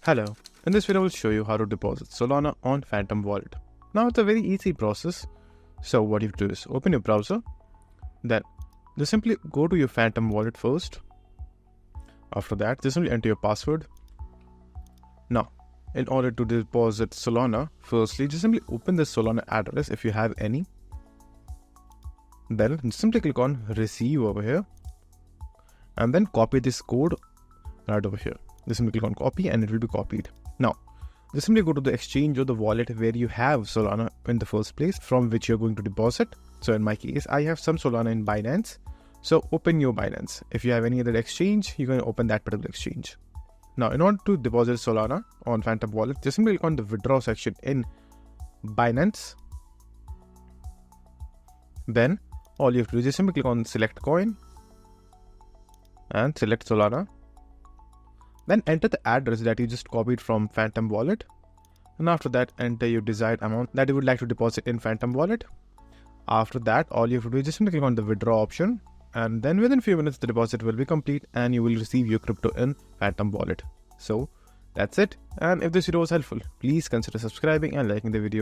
Hello, in this video I will show you how to deposit Solana on Phantom Wallet. Now it's a very easy process. So what you have to do is open your browser, then just simply go to your Phantom Wallet first. After that, just simply enter your password. Now, in order to deposit Solana, firstly just simply open the Solana address if you have any. Then just simply click on receive over here and then copy this code right over here. Just simply click on copy and it will be copied. Now, just simply go to the exchange or the wallet where you have Solana in the first place from which you're going to deposit. So in my case, I have some Solana in Binance. So open your Binance. If you have any other exchange, you can open that particular exchange. Now, in order to deposit Solana on Phantom Wallet, just simply click on the withdraw section in Binance. Then all you have to do is just simply click on select coin and select Solana. Then enter the address that you just copied from Phantom Wallet. And after that, enter your desired amount that you would like to deposit in Phantom Wallet. After that, all you have to do is just simply click on the withdraw option. And then within a few minutes, the deposit will be complete and you will receive your crypto in Phantom Wallet. So that's it. And if this video was helpful, please consider subscribing and liking the video.